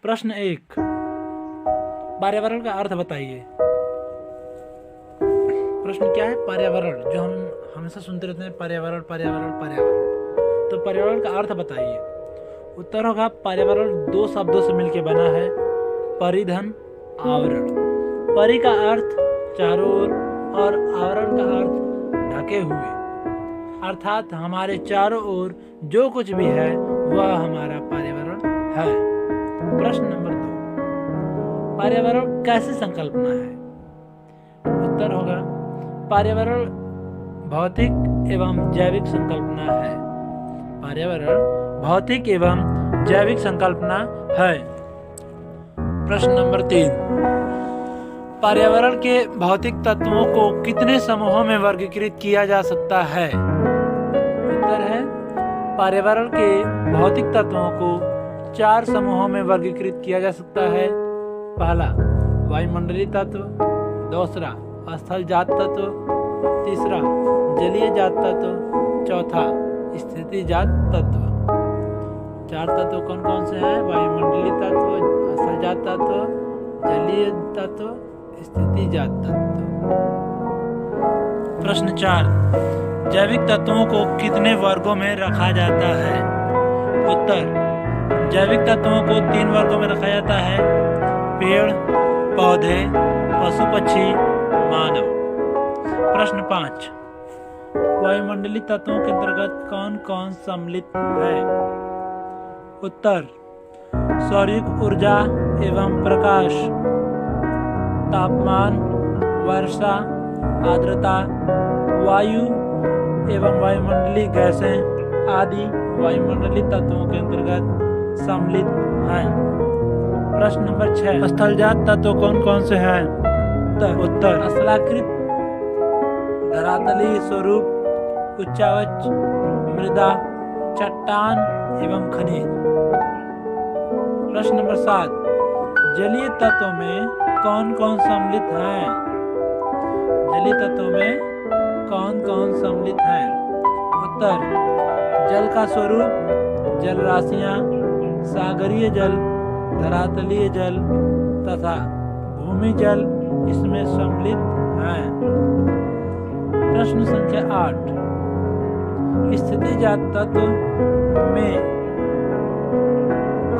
प्रश्न 1, पर्यावरण का अर्थ बताइए। प्रश्न क्या है? पर्यावरण, जो हम हमेशा सुनते रहते हैं, पर्यावरण पर्यावरण पर्यावरण। तो पर्यावरण का अर्थ बताइए। उत्तर होगा पर्यावरण 2 शब्दों से मिलकर बना है, परिधन, आवरण। परि का अर्थ चारों ओर और आवरण का अर्थ ढके हुए, अर्थात हमारे चारों ओर जो कुछ भी है वह हमारा पर्यावरण है। प्रश्न नंबर 2, पर्यावरण कैसी संकल्पना है? उत्तर होगा पर्यावरण भौतिक एवं जैविक संकल्पना है। पर्यावरण भौतिक एवं जैविक संकल्पना है। प्रश्न नंबर 3, पर्यावरण के भौतिक तत्वों को कितने समूहों में वर्गीकृत किया जा सकता है? उत्तर है पर्यावरण के भौतिक तत्वों को 4 समूहों में वर्गीकृत किया जा सकता है। पहला वायुमंडलीय तत्व, दूसरा स्थलजात तत्व, तीसरा जलीय जात तत्व, चौथा स्थितिजात तत्व। 4 तत्व कौन कौन से हैं? वायुमंडलीय तत्व, स्थलजात तत्व, जलीय तत्व, स्थितिजात तत्व। प्रश्न 4, जैविक तत्वों को कितने वर्गों में रखा जाता है? उत्तर जैविक तत्वों को 3 वर्गों में रखा जाता है, पेड़, पौधे, पशु पक्षी, मानव। प्रश्न 5, वायुमंडलीय तत्वों के अंतर्गत कौन कौन सम्मिलित है? उत्तर सौरिक ऊर्जा एवं प्रकाश, तापमान, वर्षा, आर्द्रता, वायु एवं वायुमंडलीय गैसें आदि वायुमंडलीय तत्वों के अंतर्गत सम्मिलित हैं। प्रश्न नंबर 6, स्थलजात तत्व कौन कौन से हैं? उत्तर स्थलाकृत, धरातलीय स्वरूप, उच्चावच, मृदा, चट्टान एवं खनिज। प्रश्न नंबर 7, जलीय तत्वों में कौन कौन सम्मिलित हैं? जलीय तत्वों में कौन कौन सम्मिलित हैं? उत्तर जल का स्वरूप, जल राशियां, सागरीय जल, धरातलीय जल तथा भूमि जल इसमें सम्मिलित हैं। प्रश्न संख्या 8, स्थितिजात तत्व में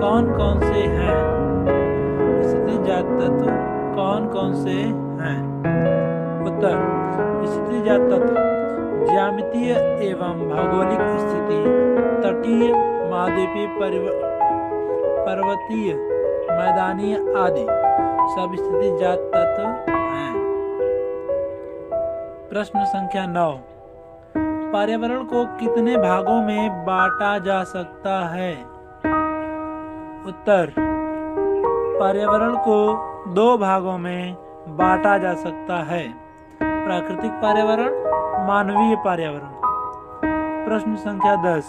कौन कौन से हैं? स्थितिजात तत्व कौन कौन से हैं? उत्तर स्थितिजात तत्व ज्यामितीय एवं भौगोलिक स्थिति, तटीय, महाद्वीपीय, पर्वतीय, मैदानी आदि सब स्थितिजात तत्व हैं। प्रश्न संख्या 9, पर्यावरण को कितने भागों में बांटा जा सकता है? उत्तर पर्यावरण को 2 भागों में बांटा जा सकता है, प्राकृतिक पर्यावरण, मानवीय पर्यावरण। प्रश्न संख्या 10,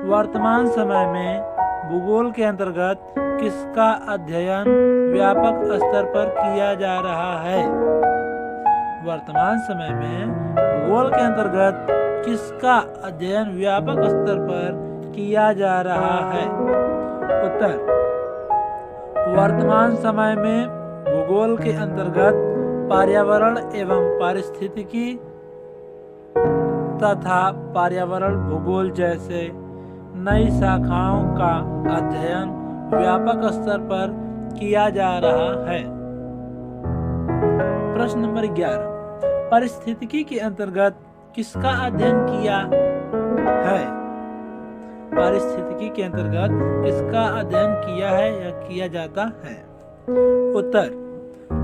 वर्तमान समय में भूगोल के अंतर्गत किसका अध्ययन व्यापक स्तर पर किया जा रहा है? वर्तमान समय में भूगोल के अंतर्गत किसका अध्ययन व्यापक स्तर पर किया जा रहा है? उत्तर वर्तमान समय में भूगोल के अंतर्गत पर्यावरण एवं पारिस्थितिकी तथा पर्यावरण भूगोल जैसे नई शाखाओं का अध्ययन व्यापक स्तर पर किया जा रहा है। प्रश्न नंबर 11, पारिस्थितिकी के अंतर्गत किसका अध्ययन किया है? पारिस्थितिकी के अंतर्गत किसका अध्ययन किया है या किया जाता है? उत्तर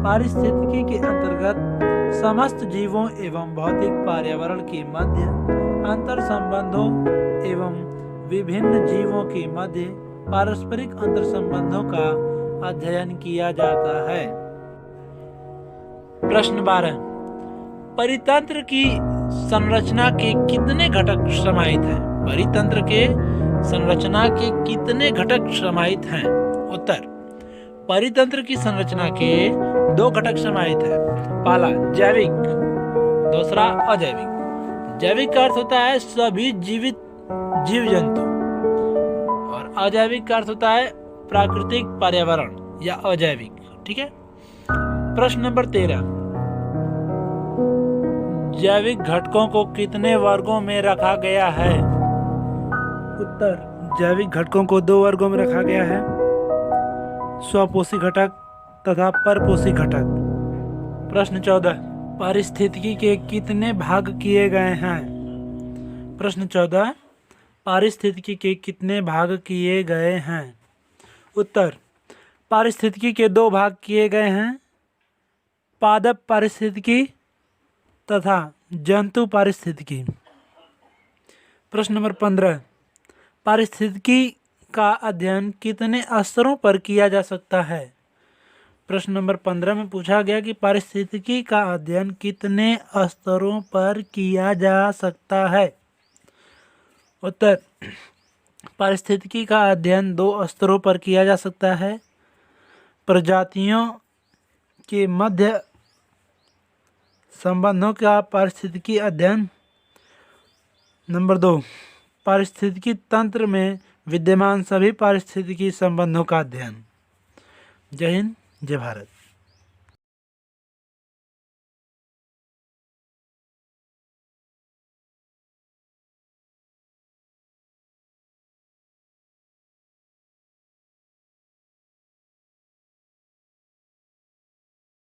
पारिस्थितिकी के अंतर्गत समस्त जीवों एवं भौतिक पर्यावरण के मध्य अंतर संबंधों एवं विभिन्न जीवों के मध्य पारस्परिक अंतर संबंधों का अध्ययन किया जाता है। प्रश्न 12, परितंत्र की संरचना के कितने घटक समाहित हैं? परितंत्र के संरचना के कितने घटक समाहित हैं? उत्तर परितंत्र की संरचना के 2 घटक समाहित हैं। पहला जैविक, दूसरा अजैविक। जैविक का अर्थ होता है सभी जीवित जीव जंतु और अजैविक का अर्थ होता है प्राकृतिक पर्यावरण या अजैविक। ठीक है। प्रश्न नंबर 13, जैविक घटकों को कितने वर्गों में रखा गया है? उत्तर, जैविक घटकों को 2 वर्गों में रखा गया है, स्वपोषी घटक तथा परपोषी घटक। प्रश्न 14, पारिस्थितिकी के कितने भाग किए गए हैं? प्रश्न 14, पारिस्थितिकी के कितने भाग किए गए हैं? उत्तर, पारिस्थितिकी के 2 भाग किए गए हैं, पादप पारिस्थितिकी तथा जंतु पारिस्थितिकी। प्रश्न नंबर 15, पारिस्थितिकी का अध्ययन कितने स्तरों पर किया जा सकता है? प्रश्न नंबर 15 में पूछा गया कि पारिस्थितिकी का अध्ययन कितने स्तरों पर किया जा सकता है? उत्तर, पारिस्थितिकी का अध्ययन 2 स्तरों पर किया जा सकता है, प्रजातियों के मध्य संबंधों का पारिस्थितिकी अध्ययन। नंबर 2, पारिस्थितिकी तंत्र में विद्यमान सभी पारिस्थितिकी संबंधों का अध्ययन। जय हिंद, जय भारत।